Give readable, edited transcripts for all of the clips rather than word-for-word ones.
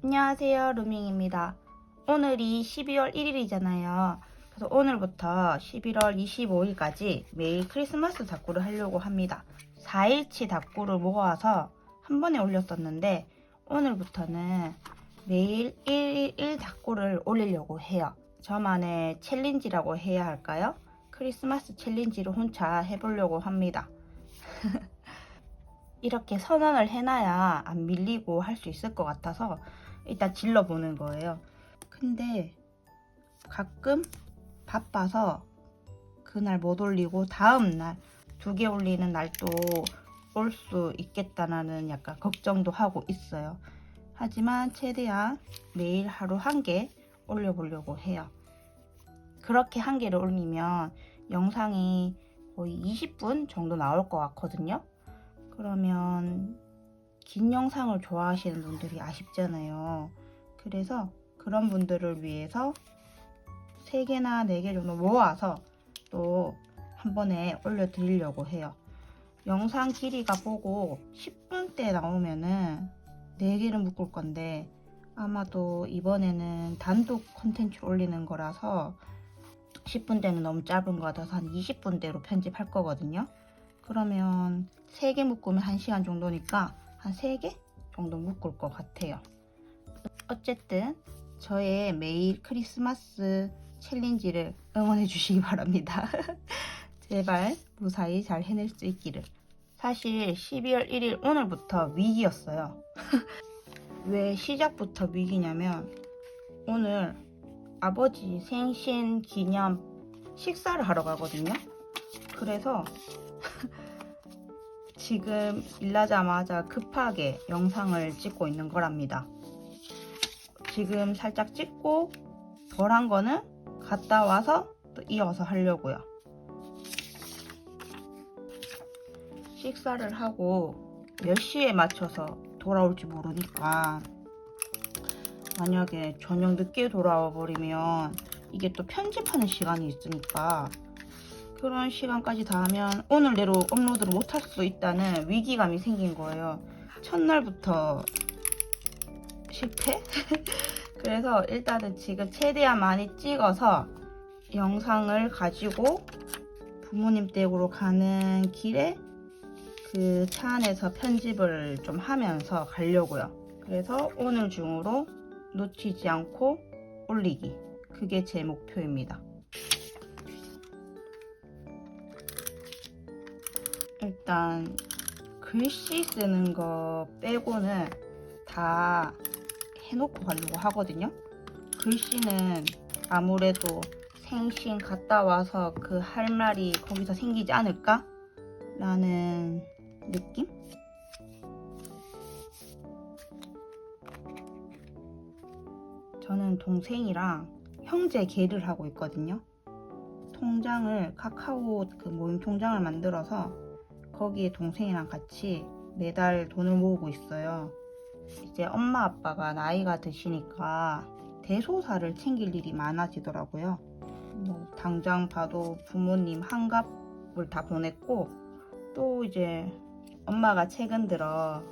안녕하세요, 루밍입니다. 오늘이 12월 1일이잖아요. 그래서 오늘부터 11월 25일까지 매일 크리스마스 다꾸를 하려고 합니다. 4일치 다꾸를 모아서 한 번에 올렸었는데 오늘부터는 매일 1일 다꾸를 올리려고 해요. 저만의 챌린지라고 해야 할까요? 크리스마스 챌린지를 혼자 해보려고 합니다. 이렇게 선언을 해놔야 안 밀리고 할 수 있을 것 같아서 일단 질러보는 거예요. 근데 가끔 바빠서 그날 못 올리고 다음날 2개 올리는 날도 올 수 있겠다라는 약간 걱정도 하고 있어요. 하지만 최대한 매일 하루 1개 올려보려고 해요. 그렇게 1개를 올리면 영상이 거의 20분 정도 나올 것 같거든요. 그러면 긴 영상을 좋아하시는 분들이 아쉽잖아요. 그래서 그런 분들을 위해서 3개나 4개 정도 모아서 또 한 번에 올려드리려고 해요. 영상 길이가 보고 10분대 나오면은 4개를 묶을 건데 아마도 이번에는 단독 컨텐츠 올리는 거라서 10분대는 너무 짧은 것 같아서 한 20분대로 편집할 거거든요. 그러면 3개 묶으면 1시간 정도니까 한 3개 정도 묶을 것 같아요. 어쨌든 저의 매일 크리스마스 챌린지를 응원해 주시기 바랍니다. 제발 무사히 잘 해낼 수 있기를. 사실 12월 1일 오늘부터 위기였어요. 왜 시작부터 위기냐면 오늘 아버지 생신 기념 식사를 하러 가거든요. 그래서 지금 일나자마자 급하게 영상을 찍고 있는 거랍니다. 지금 살짝 찍고 덜한 거는 갔다 와서 또 이어서 하려고요. 식사를 하고 몇 시에 맞춰서 돌아올지 모르니까 만약에 저녁 늦게 돌아와 버리면 이게 또 편집하는 시간이 있으니까 그런 시간까지 다 하면 오늘 내로 업로드를 못할 수 있다는 위기감이 생긴 거예요. 첫날부터 실패? 그래서 일단은 지금 최대한 많이 찍어서 영상을 가지고 부모님 댁으로 가는 길에 그 차 안에서 편집을 좀 하면서 가려고요. 그래서 오늘 중으로 놓치지 않고 올리기. 그게 제 목표입니다. 일단 글씨 쓰는 거 빼고는 다 해놓고 가려고 하거든요. 글씨는 아무래도 생신 갔다 와서 그 할 말이 거기서 생기지 않을까? 라는 느낌? 저는 동생이랑 형제 계를 하고 있거든요. 통장을 카카오 그 모임 통장을 만들어서 거기에 동생이랑 같이 매달 돈을 모으고 있어요. 이제 엄마 아빠가 나이가 드시니까 대소사를 챙길 일이 많아지더라고요. 뭐 당장 봐도 부모님 환갑을 다 보냈고 또 이제 엄마가 최근 들어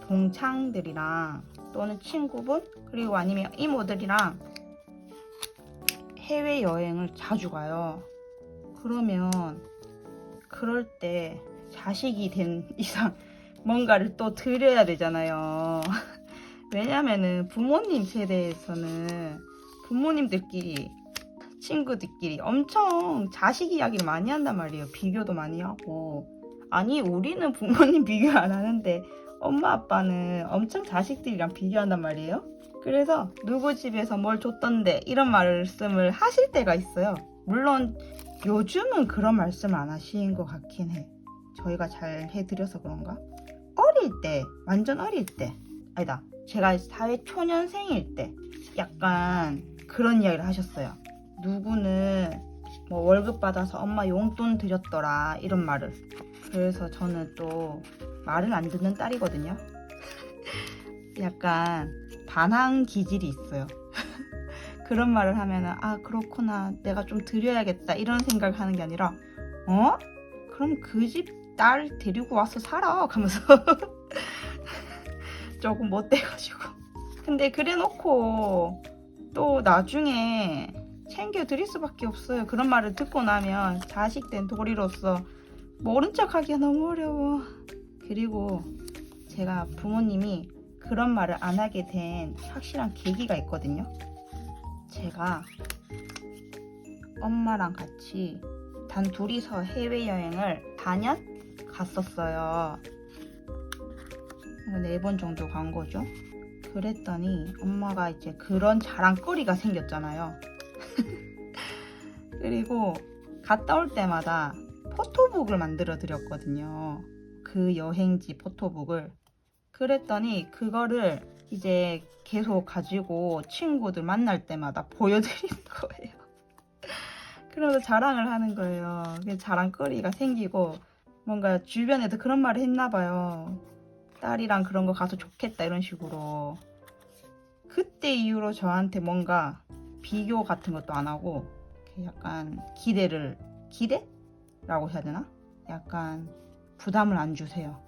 동창들이랑 또는 친구분 그리고 아니면 이모들이랑 해외여행을 자주 가요. 그러면 그럴 때 자식이 된 이상 뭔가를 또 드려야 되잖아요. 왜냐면은 부모님 세대에서는 부모님들끼리 친구들끼리 엄청 자식 이야기를 많이 한단 말이에요. 비교도 많이 하고. 아니 우리는 부모님 비교 안 하는데 엄마 아빠는 엄청 자식들이랑 비교한단 말이에요. 그래서 누구 집에서 뭘 줬던데 이런 말씀을 하실 때가 있어요. 물론 요즘은 그런 말씀 안 하시는 것 같긴 해. 저희가 잘 해드려서 그런가? 어릴 때, 완전 어릴 때, 아니다. 제가 사회 초년생일 때 약간 그런 이야기를 하셨어요. 누구는 뭐 월급 받아서 엄마 용돈 드렸더라 이런 말을. 그래서 저는 또 말을 안 듣는 딸이거든요. 약간 반항 기질이 있어요. 그런 말을 하면은 아 그렇구나 내가 좀 드려야겠다 이런 생각을 하는 게 아니라 어? 그럼 그 집 딸 데리고 와서 살아 하면서 조금 못돼가지고 근데 그래 놓고 또 나중에 챙겨 드릴 수밖에 없어요. 그런 말을 듣고 나면 자식된 도리로서 모른 척 하기가 너무 어려워. 그리고 제가 부모님이 그런 말을 안 하게 된 확실한 계기가 있거든요. 제가 엄마랑 같이 단 둘이서 해외여행을 4년 갔었어요. 4번 정도 간 거죠. 그랬더니 엄마가 이제 그런 자랑거리가 생겼잖아요. 그리고 갔다 올 때마다 포토북을 만들어 드렸거든요. 그 여행지 포토북을. 그랬더니 그거를 이제 계속 가지고 친구들 만날 때마다 보여드리는 거예요. 그러면서 자랑을 하는 거예요. 자랑거리가 생기고 뭔가 주변에도 그런 말을 했나 봐요. 딸이랑 그런 거 가서 좋겠다 이런 식으로. 그때 이후로 저한테 뭔가 비교 같은 것도 안 하고 약간 기대라고 해야 되나? 약간 부담을 안 주세요.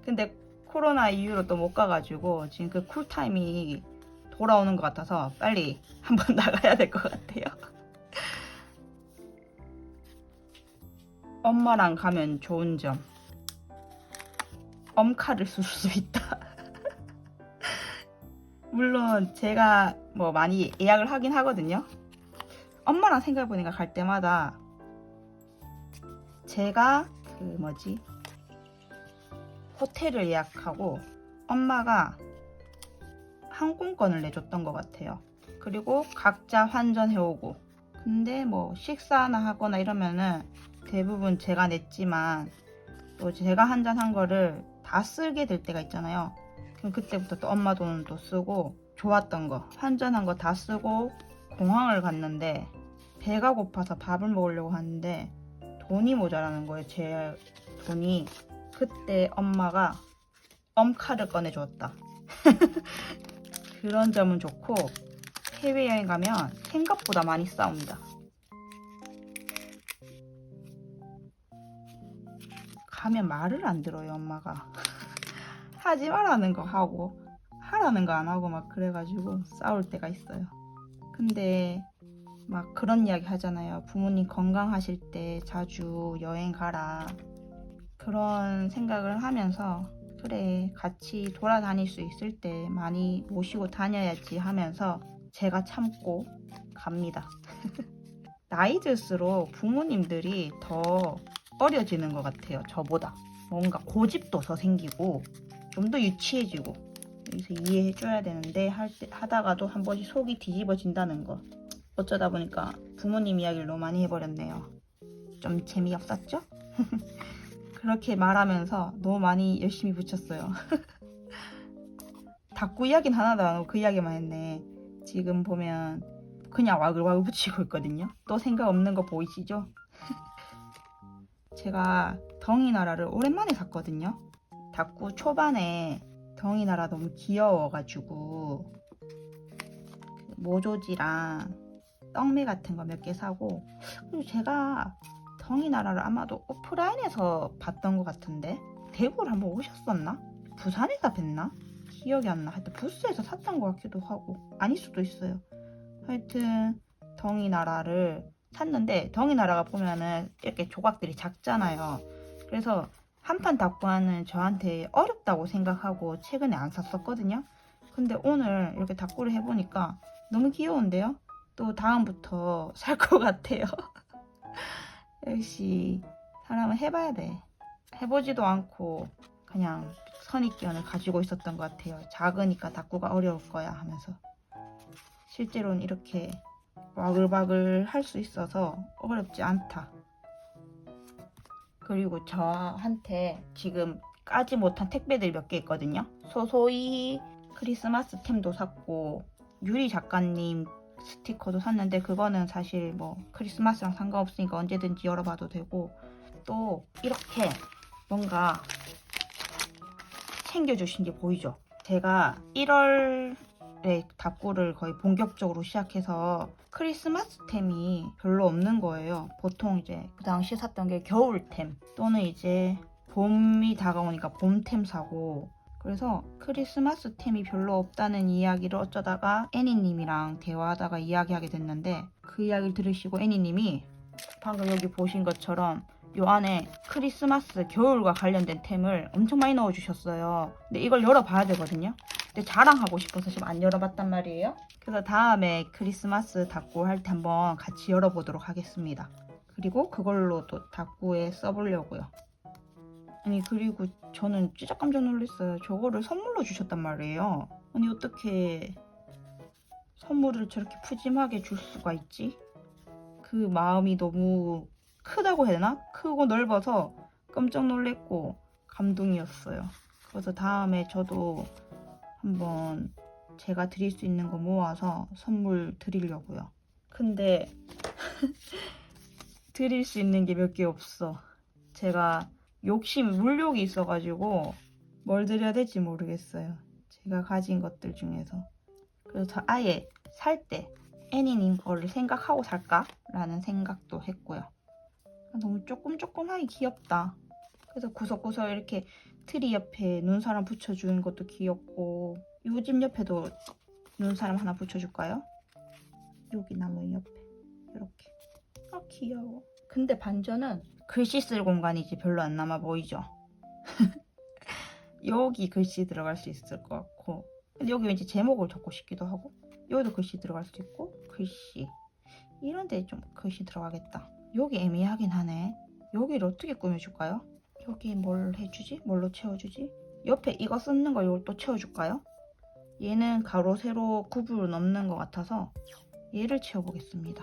근데 코로나 이후로 또 못 가가지고 지금 그 쿨타임이 돌아오는 것 같아서 빨리 한번 나가야 될 것 같아요. 엄마랑 가면 좋은 점. 엄카를 쓸 수 있다. 물론 제가 뭐 많이 예약을 하긴 하거든요. 엄마랑 생각해보니까 갈 때마다 제가 호텔을 예약하고 엄마가 항공권을 내줬던 것 같아요. 그리고 각자 환전해오고. 근데 뭐 식사나 하거나 이러면은 대부분 제가 냈지만 또 제가 한잔한 거를 다 쓰게 될 때가 있잖아요. 그럼 그때부터 또 엄마 돈은 또 쓰고 좋았던 거 환전한 거 다 쓰고 공항을 갔는데 배가 고파서 밥을 먹으려고 하는데 돈이 모자라는 거예요. 제 돈이. 그때 엄마가 엄카를 꺼내주었다. 그런 점은 좋고 해외여행 가면 생각보다 많이 싸웁니다. 가면 말을 안 들어요, 엄마가. 하지 말라는 거 하고 하라는 거 안 하고 막 그래가지고 싸울 때가 있어요. 근데 막 그런 이야기 하잖아요. 부모님 건강하실 때 자주 여행 가라. 그런 생각을 하면서 그래, 같이 돌아다닐 수 있을 때 많이 모시고 다녀야지 하면서 제가 참고 갑니다. 나이 들수록 부모님들이 더 어려지는 것 같아요. 저보다. 뭔가 고집도 더 생기고 좀 더 유치해지고. 그래서 이해해줘야 되는데 하다가도 한 번씩 속이 뒤집어진다는 거. 어쩌다 보니까 부모님 이야기를 너무 많이 해버렸네요. 좀 재미없었죠? 그렇게 말하면서 너무 많이 열심히 붙였어요. 닭구 이야기는 하나도 안 하고 그 이야기만 했네. 지금 보면 그냥 와글와글 붙이고 있거든요. 또 생각 없는 거 보이시죠? 제가 덩이나라를 오랜만에 샀거든요. 닭구 초반에 덩이나라 너무 귀여워가지고 모조지랑 떡메 같은 거 몇 개 사고. 그리고 제가 덩이나라를 아마도 오프라인에서 봤던 것 같은데 대구를 한번 오셨었나? 부산에서 뵀나? 기억이 안 나. 하여튼 부스에서 샀던 것 같기도 하고 아닐 수도 있어요. 하여튼 덩이나라를 샀는데 덩이나라가 보면은 이렇게 조각들이 작잖아요. 그래서 한판 닭구하는 저한테 어렵다고 생각하고 최근에 안 샀었거든요. 근데 오늘 이렇게 닭구를 해보니까 너무 귀여운데요? 또 다음부터 살 것 같아요. 역시 사람은 해봐야 돼. 해보지도 않고 그냥 선입견을 가지고 있었던 것 같아요. 작으니까 닭구가 어려울 거야 하면서. 실제로는 이렇게 와글와글 할 수 있어서 어렵지 않다. 그리고 저한테 지금 까지 못한 택배들이 몇 개 있거든요. 소소이 크리스마스 템도 샀고 유리 작가님 스티커도 샀는데 그거는 사실 뭐 크리스마스랑 상관없으니까 언제든지 열어봐도 되고, 또 이렇게 뭔가 챙겨주신 게 보이죠? 제가 1월에 닭구를 거의 본격적으로 시작해서 크리스마스템이 별로 없는 거예요. 보통 이제 그 당시에 샀던 게 겨울템 또는 이제 봄이 다가오니까 봄템 사고 그래서 크리스마스 템이 별로 없다는 이야기를 어쩌다가 애니님이랑 대화하다가 이야기하게 됐는데, 그 이야기를 들으시고 애니님이 방금 여기 보신 것처럼 요 안에 크리스마스 겨울과 관련된 템을 엄청 많이 넣어주셨어요. 근데 이걸 열어봐야 되거든요. 근데 자랑하고 싶어서 지금 안 열어봤단 말이에요. 그래서 다음에 크리스마스 다꾸 할 때 한번 같이 열어보도록 하겠습니다. 그리고 그걸로 또 다꾸에 써보려고요. 아니, 그리고 저는 진짜 깜짝 놀랐어요. 저거를 선물로 주셨단 말이에요. 아니, 어떻게 선물을 저렇게 푸짐하게 줄 수가 있지? 그 마음이 너무 크다고 해야 되나? 크고 넓어서 깜짝 놀랐고 감동이었어요. 그래서 다음에 저도 한번 제가 드릴 수 있는 거 모아서 선물 드리려고요. 근데 드릴 수 있는 게 몇 개 없어. 제가 물욕이 있어가지고 뭘 드려야 될지 모르겠어요. 제가 가진 것들 중에서. 그래서 아예 살 때 애니님 거를 생각하고 살까? 라는 생각도 했고요. 너무 조금하게 귀엽다. 그래서 구석구석 이렇게 트리 옆에 눈사람 붙여주는 것도 귀엽고, 요 집 옆에도 눈사람 하나 붙여줄까요? 여기 나무 옆에 이렇게. 아, 귀여워. 근데 반전은 글씨 쓸 공간이지 별로 안 남아 보이죠? 여기 글씨 들어갈 수 있을 것 같고, 근데 여기 왠지 제목을 적고 싶기도 하고, 여기도 글씨 들어갈 수 있고, 글씨 이런 데 좀 글씨 들어가겠다. 여기 애매하긴 하네. 여기를 어떻게 꾸며줄까요? 여기 뭘 해주지? 뭘로 채워주지? 옆에 이거 쓰는 거 이걸 또 채워줄까요? 얘는 가로 세로 구분은 없는 것 같아서 얘를 채워보겠습니다.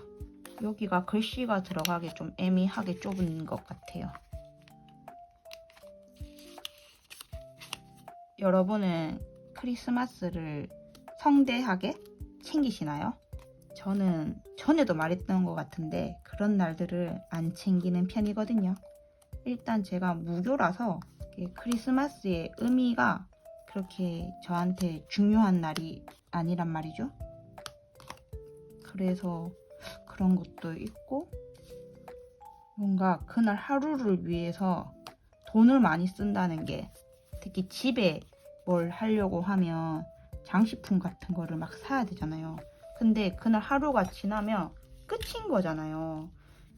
여기가 글씨가 들어가기 좀 애매하게 좁은 것 같아요. 여러분은 크리스마스를 성대하게 챙기시나요? 저는 전에도 말했던 것 같은데 그런 날들을 안 챙기는 편이거든요. 일단 제가 무교라서 크리스마스의 의미가 그렇게 저한테 중요한 날이 아니란 말이죠. 그래서 그런 것도 있고, 뭔가 그날 하루를 위해서 돈을 많이 쓴다는 게, 특히 집에 뭘 하려고 하면 장식품 같은 거를 막 사야 되잖아요. 근데 그날 하루가 지나면 끝인 거잖아요.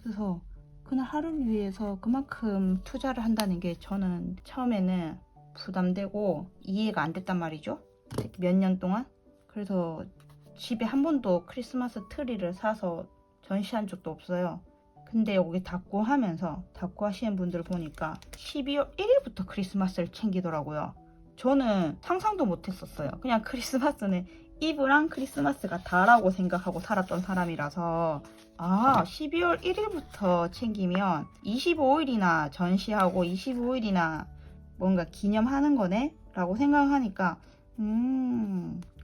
그래서 그날 하루를 위해서 그만큼 투자를 한다는 게 저는 처음에는 부담되고 이해가 안 됐단 말이죠. 몇 년 동안. 그래서 집에 한 번도 크리스마스 트리를 사서 전시한 적도 없어요. 근데 여기 다꾸 하시는 분들 보니까 12월 1일부터 크리스마스를 챙기더라고요. 저는 상상도 못했었어요. 그냥 크리스마스는 이브랑 크리스마스가 다라고 생각하고 살았던 사람이라서, 12월 1일부터 챙기면 25일이나 전시하고 25일이나 뭔가 기념하는 거네? 라고 생각하니까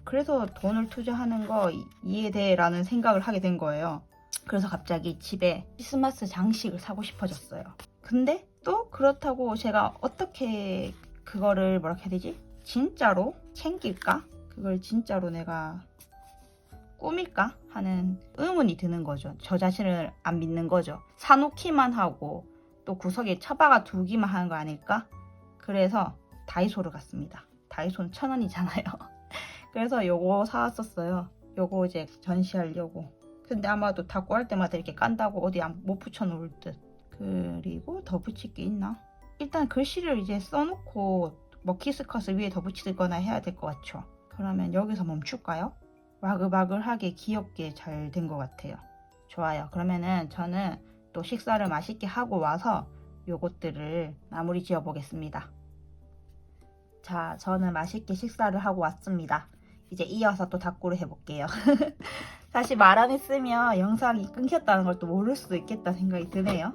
그래서 돈을 투자하는 거 이해돼 라는 생각을 하게 된 거예요. 그래서 갑자기 집에 크리스마스 장식을 사고 싶어졌어요. 근데 또 그렇다고 제가 어떻게 그거를 뭐라 해야 되지? 진짜로 챙길까? 그걸 진짜로 내가 꾸밀까? 하는 의문이 드는 거죠. 저 자신을 안 믿는 거죠. 사놓기만 하고 또 구석에 처박아 두기만 하는 거 아닐까? 그래서 다이소를 갔습니다. 다이소는 1,000원이잖아요. 그래서 요거 사왔었어요. 요거 이제 전시하려고. 근데 아마도 다꾸 할 때마다 이렇게 깐다고 어디 못 붙여놓을 듯. 그리고 더 붙일 게 있나? 일단 글씨를 이제 써놓고 머키스컷을 위에 더 붙이거나 해야 될 것 같죠. 그러면 여기서 멈출까요? 와글와글하게 귀엽게 잘 된 것 같아요. 좋아요. 그러면은 저는 또 식사를 맛있게 하고 와서 요것들을 마무리 지어 보겠습니다. 자, 저는 맛있게 식사를 하고 왔습니다. 이제 이어서 또 다꾸를 해볼게요. 사실 말 안 했으면 영상이 끊겼다는 걸 또 모를 수도 있겠다 생각이 드네요.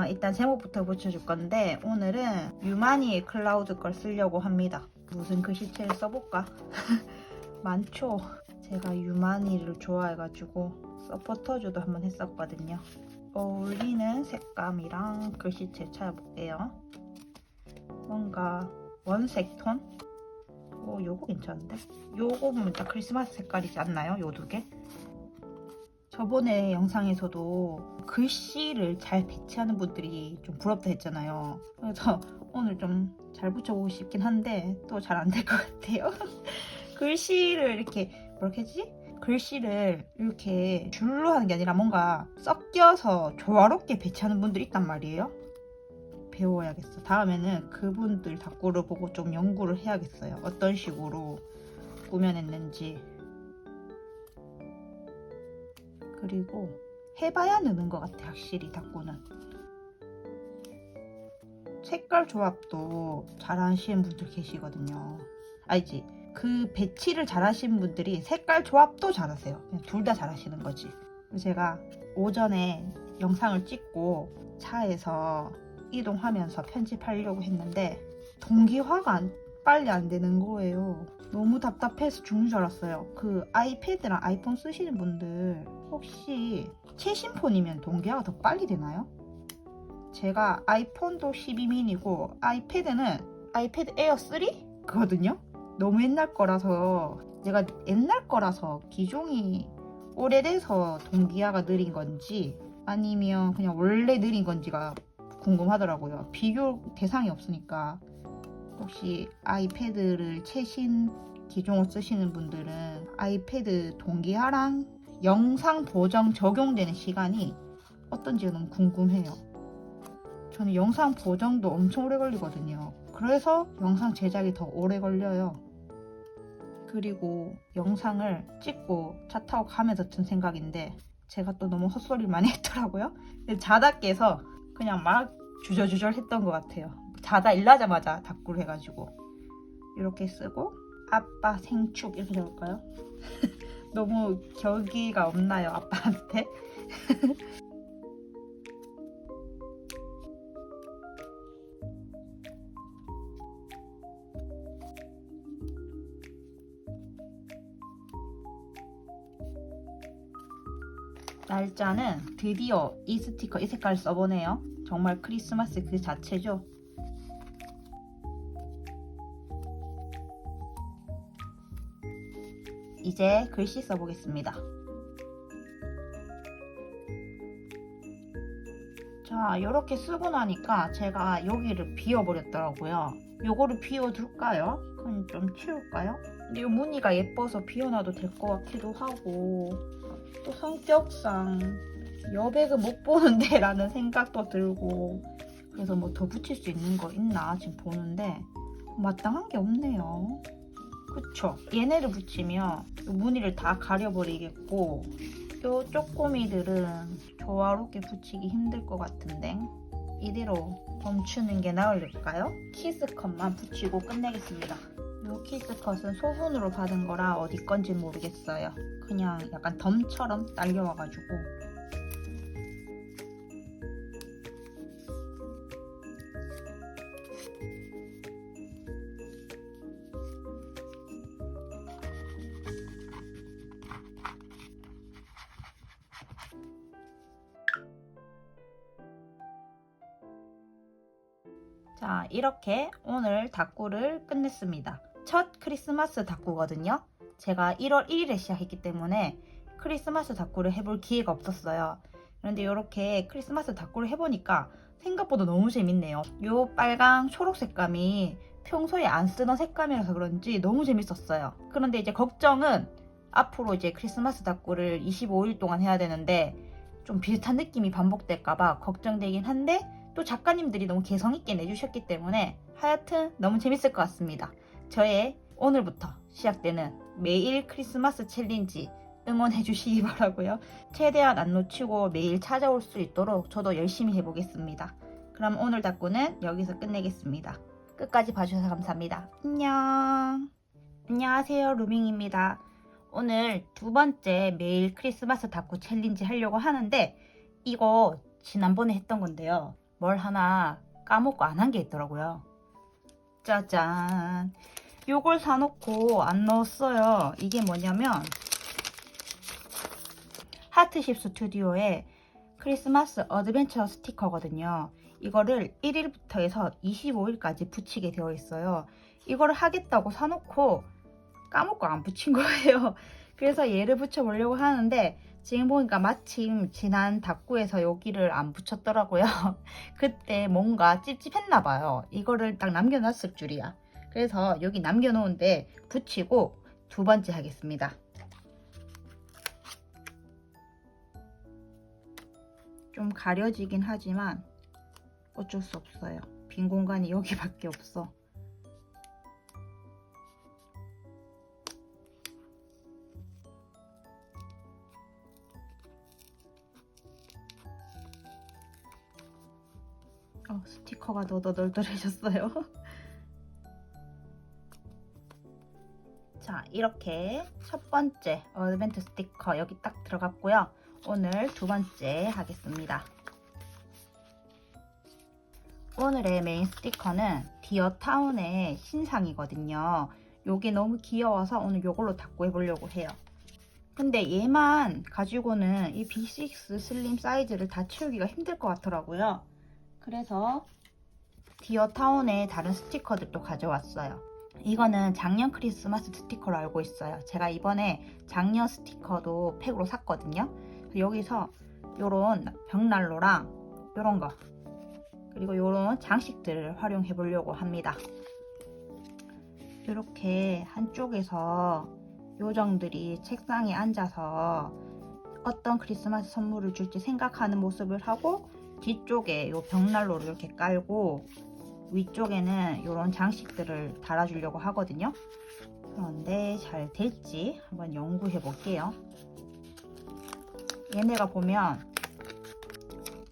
일단 제목부터 붙여줄 건데, 오늘은 유마니의 클라우드 걸 쓰려고 합니다. 무슨 글씨체를 써볼까? 많죠. 제가 유마니를 좋아해가지고 서포터즈도 한번 했었거든요. 어울리는 색감이랑 글씨체 찾아볼게요. 뭔가 원색 톤? 요거 괜찮은데? 요거 보면 딱 크리스마스 색깔이지 않나요? 요 두 개? 저번에 영상에서도 글씨를 잘 배치하는 분들이 좀 부럽다 했잖아요. 그래서 오늘 좀 잘 붙여보고 싶긴 한데 또 잘 안 될 것 같아요. 글씨를 이렇게 뭐렇게 하지? 글씨를 이렇게 줄로 하는 게 아니라 뭔가 섞여서 조화롭게 배치하는 분들이 있단 말이에요. 배워야겠어. 다음에는 그분들 다꾸를 보고 좀 연구를 해야겠어요. 어떤 식으로 꾸며냈는지. 그리고 해봐야 느는 것 같아. 확실히 다꾸는. 색깔 조합도 잘하시는 분들 계시거든요. 알지? 그 배치를 잘하시는 분들이 색깔 조합도 잘하세요. 둘 다 잘하시는 거지. 제가 오전에 영상을 찍고 차에서 이동하면서 편집하려고 했는데 동기화가 빨리 안 되는 거예요. 너무 답답해서 죽는 줄 알았어요. 그 아이패드랑 아이폰 쓰시는 분들 혹시 최신 폰이면 동기화가 더 빨리 되나요? 제가 아이폰도 12 미니고 아이패드는 아이패드 에어 3거든요. 너무 옛날 거라서 제가 옛날 거라서 기종이 오래돼서 동기화가 느린 건지 아니면 그냥 원래 느린 건지가 궁금하더라고요. 비교 대상이 없으니까. 혹시 아이패드를 최신 기종을 쓰시는 분들은 아이패드 동기화랑 영상 보정 적용되는 시간이 어떤지 너무 궁금해요. 저는 영상 보정도 엄청 오래 걸리거든요. 그래서 영상 제작이 더 오래 걸려요. 그리고 영상을 찍고 차 타고 가면서 든 생각인데 제가 또 너무 헛소리를 많이 했더라고요. 근데 자다 깨서 그냥 막 주저주절 했던 것 같아요. 자다 일어나자마자 다꾸를 해가지고 이렇게 쓰고 아빠 생축 이렇게 적을까요? 너무 격의가 없나요, 아빠한테? 날짜는 드디어 이 스티커 이 색깔 써보네요. 정말 크리스마스 그 자체죠. 이제 글씨 써보겠습니다. 자, 이렇게 쓰고 나니까 제가 여기를 비워버렸더라고요. 요거를 비워둘까요? 그럼 좀 치울까요? 근데 이 무늬가 예뻐서 비워놔도 될 것 같기도 하고 또 성격상 여백은 못 보는데 라는 생각도 들고 그래서 뭐 더 붙일 수 있는 거 있나 지금 보는데 마땅한 게 없네요. 그쵸? 얘네를 붙이면 이 무늬를 다 가려버리겠고 요 쪼꼬미들은 조화롭게 붙이기 힘들 것 같은데 이대로 멈추는 게 나을까요? 키스컷만 붙이고 끝내겠습니다. 요 키스컷은 소분으로 받은 거라 어디 건지 모르겠어요. 그냥 약간 덤처럼 딸려와가지고 자, 이렇게 오늘 다꾸를 끝냈습니다. 첫 크리스마스 다꾸거든요. 제가 1월 1일에 시작했기 때문에 크리스마스 다꾸를 해볼 기회가 없었어요. 그런데 이렇게 크리스마스 다꾸를 해보니까 생각보다 너무 재밌네요. 요 빨강 초록 색감이 평소에 안 쓰던 색감이라서 그런지 너무 재밌었어요. 그런데 이제 걱정은 앞으로 이제 크리스마스 다꾸를 25일 동안 해야 되는데 좀 비슷한 느낌이 반복될까봐 걱정되긴 한데 또 작가님들이 너무 개성있게 내주셨기 때문에 하여튼 너무 재밌을 것 같습니다. 저의 오늘부터 시작되는 매일 크리스마스 챌린지 응원해 주시기 바라고요. 최대한 안 놓치고 매일 찾아올 수 있도록 저도 열심히 해보겠습니다. 그럼 오늘 다꾸는 여기서 끝내겠습니다. 끝까지 봐주셔서 감사합니다. 안녕. 안녕하세요, 루밍입니다. 오늘 두 번째 매일 크리스마스 다꾸 챌린지 하려고 하는데 이거 지난번에 했던 건데요. 뭘 하나 까먹고 안 한 게 있더라고요. 짜잔. 요걸 사놓고 안 넣었어요. 이게 뭐냐면 하트십 스튜디오의 크리스마스 어드벤처 스티커거든요. 이거를 1일부터 해서 25일까지 붙이게 되어 있어요. 이거를 하겠다고 사놓고 까먹고 안 붙인 거예요. 그래서 얘를 붙여보려고 하는데 지금 보니까 마침 지난 닦구에서 여기를 안 붙였더라고요. 그때 뭔가 찝찝했나 봐요. 이거를 딱 남겨놨을 줄이야. 그래서 여기 남겨놓은데 붙이고 두 번째 하겠습니다. 좀 가려지긴 하지만 어쩔 수 없어요. 빈 공간이 여기밖에 없어. 스티커가 너덜너덜해졌어요. 자, 이렇게 첫 번째 어드벤트 스티커 여기 딱 들어갔고요. 오늘 두 번째 하겠습니다. 오늘의 메인 스티커는 디어타운의 신상이거든요. 요게 너무 귀여워서 오늘 요걸로 닦고 해보려고 해요. 근데 얘만 가지고는 이 B6 슬림 사이즈를 다 채우기가 힘들 것 같더라고요. 그래서 디어타운의 다른 스티커들도 가져왔어요. 이거는 작년 크리스마스 스티커로 알고 있어요. 제가 이번에 작년 스티커도 팩으로 샀거든요. 여기서 요런 벽난로랑 요런 거 그리고 요런 장식들을 활용해 보려고 합니다. 이렇게 한쪽에서 요정들이 책상에 앉아서 어떤 크리스마스 선물을 줄지 생각하는 모습을 하고 뒤쪽에 요 벽난로를 이렇게 깔고 위쪽에는 이런 장식들을 달아주려고 하거든요. 그런데 잘 될지 한번 연구해 볼게요. 얘네가 보면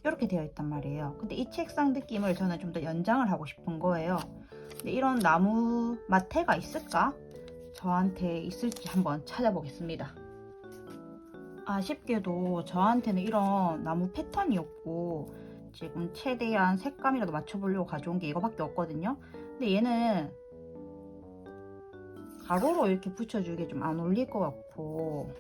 이렇게 되어 있단 말이에요. 근데 이 책상 느낌을 저는 좀 더 연장을 하고 싶은 거예요. 근데 이런 나무 마테가 있을까? 저한테 있을지 한번 찾아보겠습니다. 아쉽게도 저한테는 이런 나무 패턴이 없고 지금 최대한 색감이라도 맞춰보려고 가져온 게 이거밖에 없거든요. 근데 얘는 가로로 이렇게 붙여주기에 좀 안 어울릴 것 같고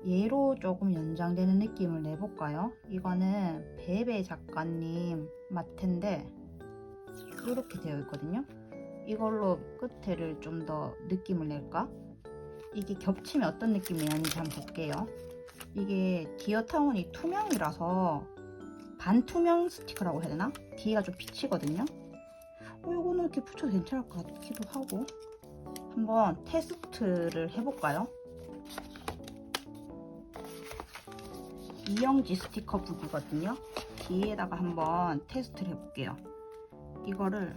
얘로 조금 연장되는 느낌을 내볼까요? 이거는 베베 작가님 마테인데 이렇게 되어 있거든요. 이걸로 끝에를 좀 더 느낌을 낼까? 이게 겹치면 어떤 느낌이 나는지 한번 볼게요. 이게 디어타운이 투명이라서 반투명 스티커라고 해야 되나? 뒤가 좀 비치거든요. 이거는 이렇게 붙여도 괜찮을 것 같기도 하고 한번 테스트를 해볼까요? 이영지 스티커 북이거든요. 뒤에다가 한번 테스트를 해볼게요. 이거를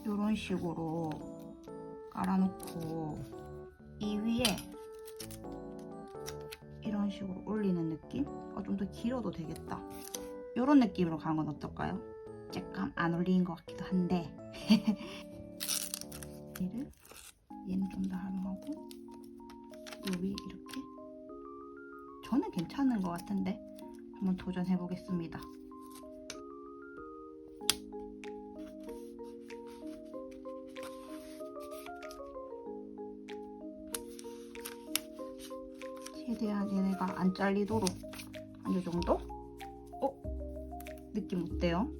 이런 식으로 깔아놓고 이 위에 이런 식으로 올리는 느낌? 좀 더 길어도 되겠다. 이런 느낌으로 가는 건 어떨까요? 약간 안 올리는 것 같기도 한데 얘는 좀 더 활용하고 요 위 이렇게 저는 괜찮은 것 같은데 한번 도전해 보겠습니다. 최대한 얘네가 안 잘리도록 한 이 정도? 느낌 어때요?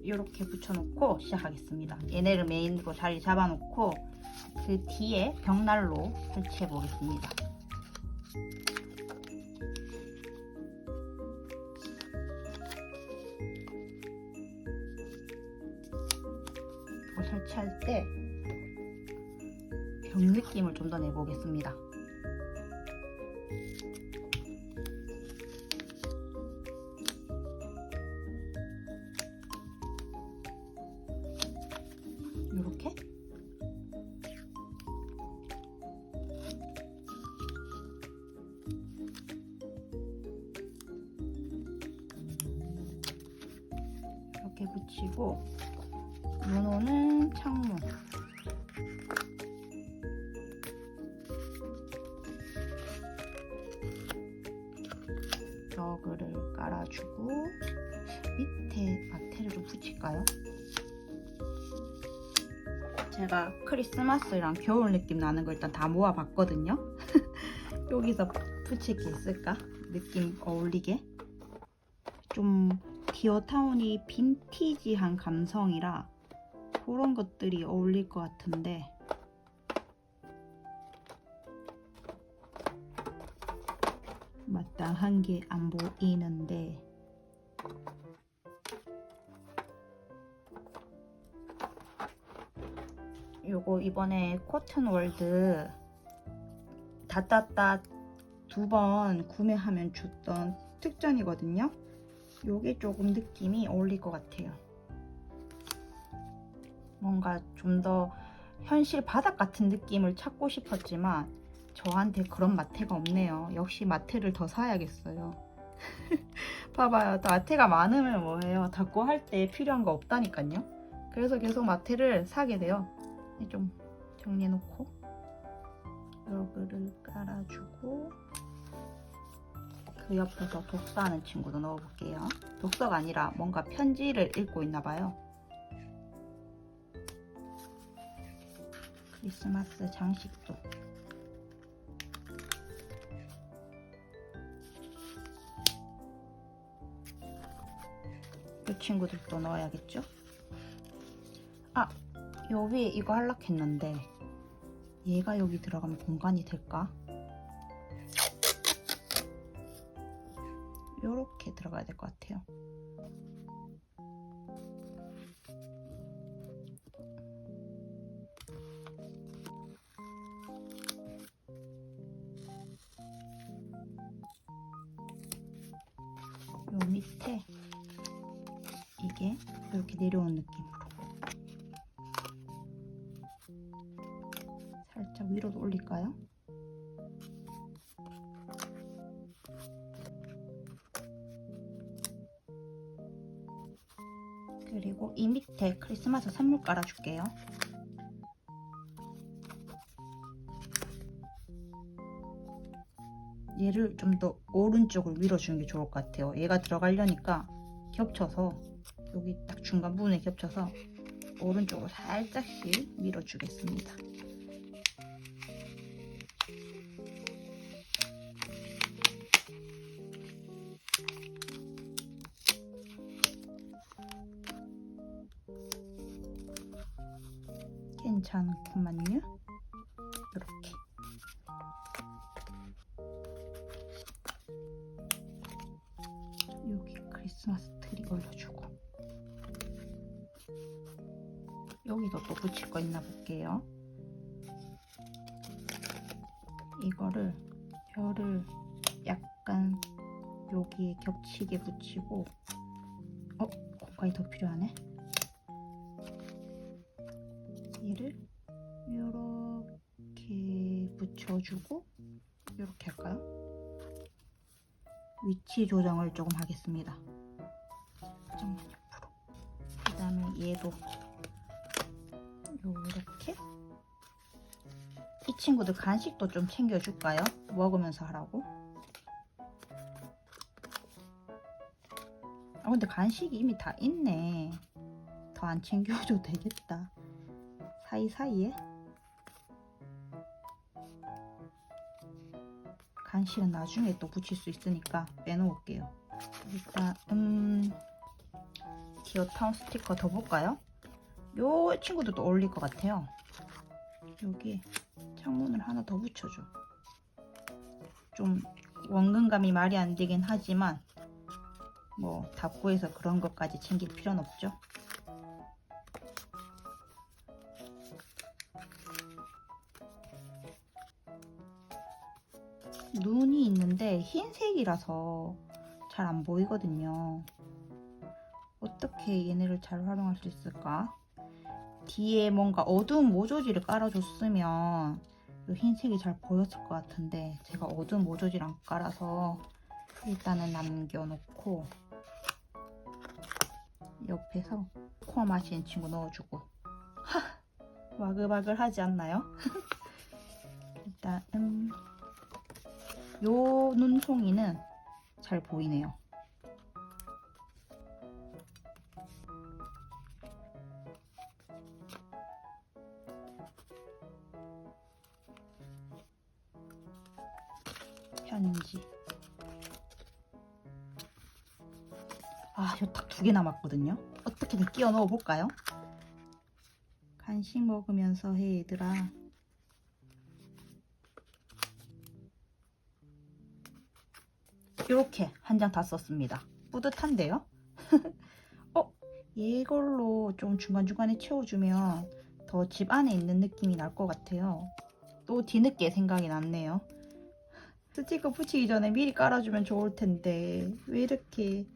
이렇게 붙여놓고 시작하겠습니다. 얘네를 메인으로 자리 잡아놓고 그 뒤에 벽난로 설치해 보겠습니다. 이거 설치할 때 벽 느낌을 좀 더 내보겠습니다. 이렇게 이렇게 붙이고 문호는 창문 저그를 깔아주고 밑에 마테를 좀 붙일까요? 제가 크리스마스랑 겨울 느낌 나는 거 일단 다 모아봤거든요. 여기서 붙일 게 있을까? 느낌 어울리게. 좀 디어타운이 빈티지한 감성이라 그런 것들이 어울릴 것 같은데 마땅한 게 안 보이는데 요거 이번에 코튼월드 닷닷닷 2번 구매하면 줬던 특전이거든요. 요게 조금 느낌이 어울릴 것 같아요. 뭔가 좀 더 현실 바닥 같은 느낌을 찾고 싶었지만 저한테 그런 마테가 없네요. 역시 마테를 더 사야겠어요. 봐봐요. 마테가 많으면 뭐해요? 닦고 할 때 필요한 거 없다니까요. 그래서 계속 마테를 사게 돼요. 좀 정리해놓고 러그를 깔아주고 그 옆에서 독서하는 친구도 넣어볼게요. 독서가 아니라 뭔가 편지를 읽고 있나봐요. 크리스마스 장식도 이 친구들도 넣어야겠죠? 아! 요 위에 이거 하려고 했는데 얘가 여기 들어가면 공간이 될까? 요렇게 들어가야 될 것 같아요. 요 밑에 이게 이렇게 내려온 느낌으로 살짝 위로 올릴까요? 그리고 이 밑에 크리스마스 선물 깔아줄게요. 얘를 좀 더 오른쪽을 밀어주는 게 좋을 것 같아요. 얘가 들어가려니까 겹쳐서 여기 딱 중간 부분에 겹쳐서 오른쪽으로 살짝씩 밀어주겠습니다. 괜찮구만요. 이렇게 여기 크리스마스 트리 올려주고 여기도 또 붙일 거 있나 볼게요. 이거를 별을 약간 여기에 겹치게 붙이고 공간이 더 필요하네. 얘를 이렇게 붙여주고 이렇게 할까요? 위치 조정을 조금 하겠습니다. 잠깐만 옆으로. 그 다음에 얘도 요렇게. 이 친구들 간식도 좀 챙겨줄까요? 먹으면서 하라고. 근데 간식이 이미 다 있네. 더 안 챙겨줘도 되겠다. 사이사이에 간식은 나중에 또 붙일 수 있으니까 빼놓을게요. 일단 디어타운 스티커 더 볼까요? 요 친구들도 어울릴 것 같아요. 여기 창문을 하나 더 붙여줘. 좀 원근감이 말이 안 되긴 하지만 뭐 답구해서 그런 것까지 챙길 필요는 없죠. 눈이 있는데 흰색이라서 잘 안 보이거든요. 어떻게 얘네를 잘 활용할 수 있을까? 뒤에 뭔가 어두운 모조지를 깔아줬으면 이 흰색이 잘 보였을 것 같은데 제가 어두운 모조지를 안 깔아서 일단은 남겨놓고 옆에서 코어 마시는 친구 넣어주고 와글와글 하지 않나요? 일단 요 눈송이는 잘 보이네요. 편지. 아, 요 딱 2개 남았거든요. 어떻게든 끼워 넣어 볼까요? 간식 먹으면서 해, 얘들아. 이렇게 한 장 다 썼습니다. 뿌듯한데요? 이걸로 좀 중간중간에 채워주면 더 집 안에 있는 느낌이 날 것 같아요. 또 뒤늦게 생각이 났네요. 스티커 붙이기 전에 미리 깔아주면 좋을 텐데 왜 이렇게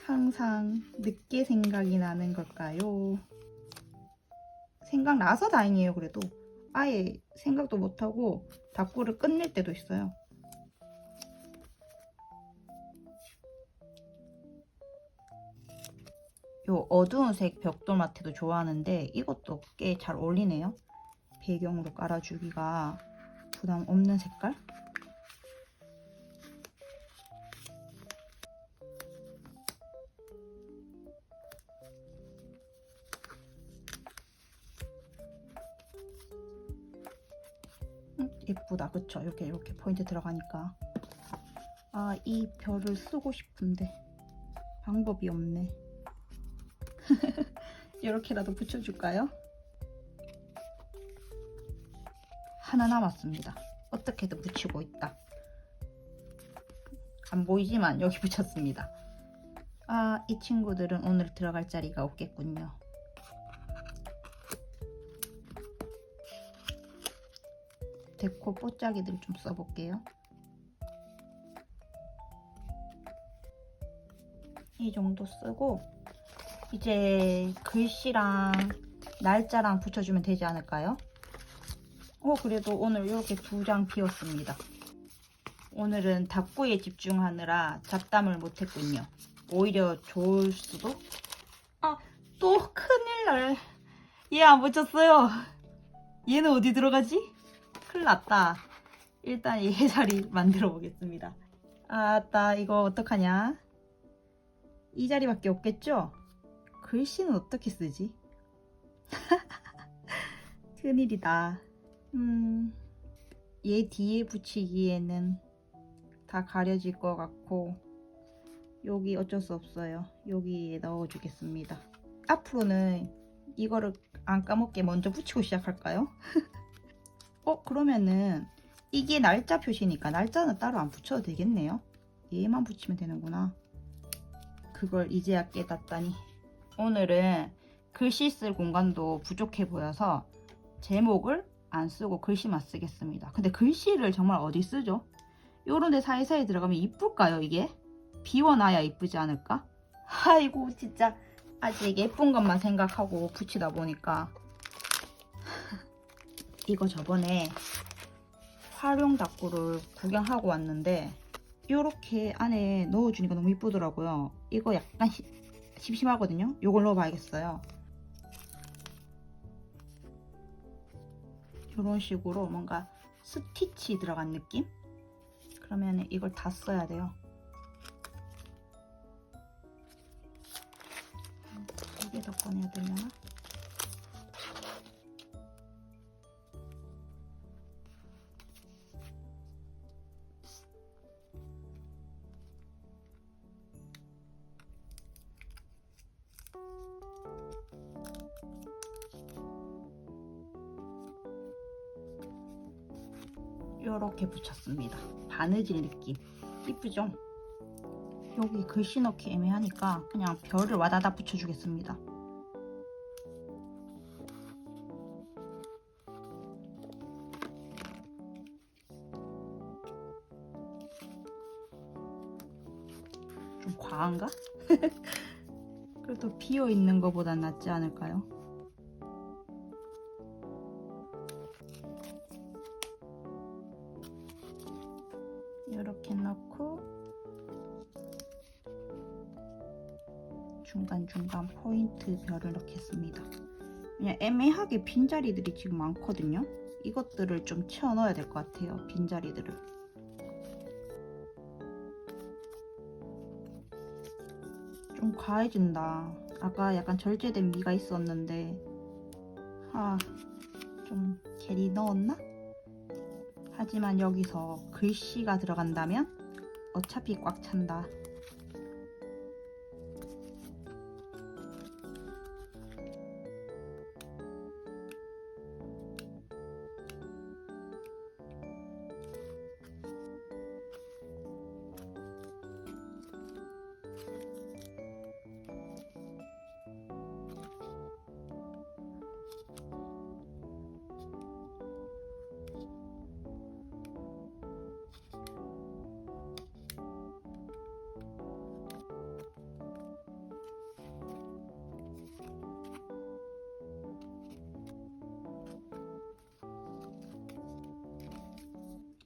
항상 늦게 생각이 나는 걸까요? 생각나서 다행이에요. 그래도 아예 생각도 못하고 다꾸를 끝낼 때도 있어요. 요 어두운 색 벽돌 마트도 좋아하는데 이것도 꽤 잘 어울리네요. 배경으로 깔아주기가 부담 없는 색깔? 예쁘다, 그쵸? 이렇게 포인트 들어가니까. 아, 이 별을 쓰고 싶은데 방법이 없네. 이렇게라도 붙여줄까요? 하나 남았습니다. 어떻게든 붙이고 있다. 안 보이지만 여기 붙였습니다. 아, 이 친구들은 오늘 들어갈 자리가 없겠군요. 데코 뽀짝이들 좀 써볼게요. 이 정도 쓰고 이제 글씨랑 날짜랑 붙여주면 되지 않을까요? 그래도 오늘 이렇게 2장 비웠습니다. 오늘은 다꾸에 집중하느라 잡담을 못했군요. 오히려 좋을 수도? 아, 또 큰일날. 얘 안 붙였어요. 얘는 어디 들어가지? 큰일 났다. 일단 얘 자리 만들어 보겠습니다. 아따, 이거 어떡하냐? 이 자리밖에 없겠죠? 글씨는 어떻게 쓰지? 큰일이다. 얘 뒤에 붙이기에는 다 가려질 것 같고 여기 어쩔 수 없어요. 여기에 넣어주겠습니다. 앞으로는 이거를 안 까먹게 먼저 붙이고 시작할까요? 그러면은 이게 날짜 표시니까 날짜는 따로 안 붙여도 되겠네요. 얘만 붙이면 되는구나. 그걸 이제야 깨닫다니. 오늘은 글씨 쓸 공간도 부족해 보여서 제목을 안 쓰고 글씨만 쓰겠습니다. 근데 글씨를 정말 어디 쓰죠? 요런 데 사이사이 들어가면 이쁠까요, 이게? 비워놔야 이쁘지 않을까? 아이고, 진짜 아직 예쁜 것만 생각하고 붙이다 보니까. 이거 저번에 활용 다꾸를 구경하고 왔는데 이렇게 안에 넣어주니까 너무 이쁘더라고요. 이거 약간 심심하거든요. 이걸 넣어봐야겠어요. 이런 식으로 뭔가 스티치 들어간 느낌? 그러면 이걸 다 써야 돼요. 이게 더 꺼내야 되려나? 이렇게 붙였습니다. 바느질 느낌 이쁘죠? 여기 글씨 넣기 애매하니까 그냥 별을 와다다 붙여주겠습니다. 좀 과한가? 그래도 비어있는 것보단 낫지 않을까요? 이렇게 넣고 중간중간 포인트 별을 넣겠습니다. 그냥 애매하게 빈자리들이 지금 많거든요. 이것들을 좀 채워 넣어야 될 것 같아요. 빈자리들을. 좀 과해진다. 아까 약간 절제된 미가 있었는데 좀 괜히 넣었나? 하지만 여기서 글씨가 들어간다면 어차피 꽉 찬다.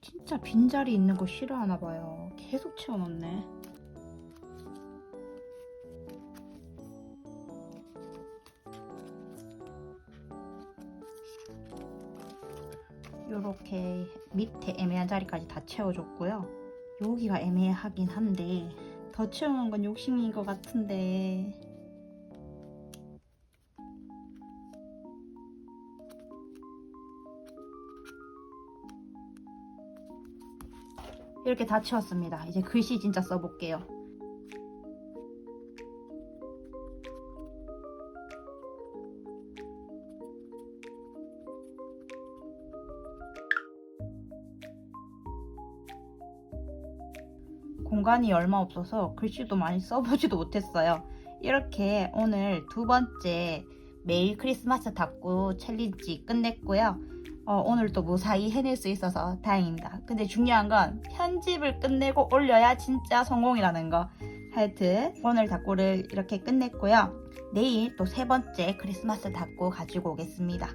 진짜 빈자리 있는 거 싫어하나 봐요. 계속 채워놓네. 요렇게 밑에 애매한 자리까지 다 채워줬고요. 여기가 애매하긴 한데 더 채우는 건 욕심인 것 같은데 이렇게 다 채웠습니다. 이제 글씨 진짜 써볼게요. 공간이 얼마 없어서 글씨도 많이 써보지도 못했어요. 이렇게 오늘 두 번째 매일 크리스마스 닦고 챌린지 끝냈고요. 오늘도 무사히 해낼 수 있어서 다행입니다. 근데 중요한 건 편집을 끝내고 올려야 진짜 성공이라는 거. 하여튼 오늘 닦고를 이렇게 끝냈고요. 내일 또 세 번째 크리스마스 닦고 가지고 오겠습니다.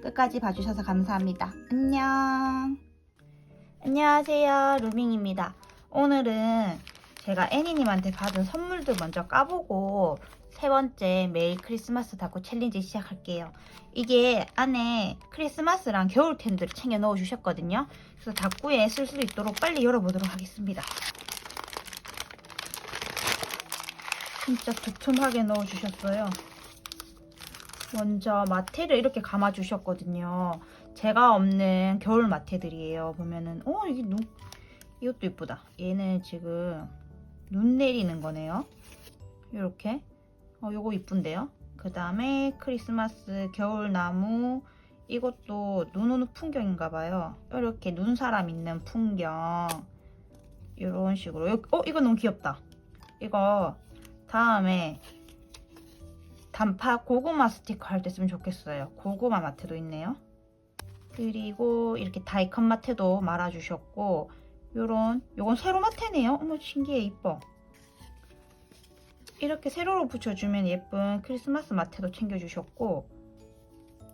끝까지 봐주셔서 감사합니다. 안녕. 안녕하세요, 루밍입니다. 오늘은 제가 애니님한테 받은 선물들 먼저 까보고 세 번째 매일 크리스마스 닦고 챌린지 시작할게요. 이게 안에 크리스마스랑 겨울템들을 챙겨 넣어 주셨거든요. 그래서 닦고에 쓸 수 있도록 빨리 열어보도록 하겠습니다. 진짜 두툼하게 넣어 주셨어요. 먼저 마테를 이렇게 감아 주셨거든요. 제가 없는 겨울 마테들이에요. 보면은 이것도 이쁘다. 얘는 지금 눈 내리는 거네요. 이렇게 요거 이쁜데요. 그 다음에 크리스마스 겨울나무, 이것도 눈 오는 풍경인가 봐요. 이렇게 눈사람 있는 풍경, 이런 식으로. 이거 너무 귀엽다. 이거 다음에 단파 고구마 스티커 할 때 쓰면 좋겠어요. 고구마 마트도 있네요. 그리고 이렇게 다이컨 마트도 말아주셨고, 요건 세로 마테네요. 어머, 신기해. 이뻐. 이렇게 세로로 붙여주면 예쁜 크리스마스 마테도 챙겨주셨고,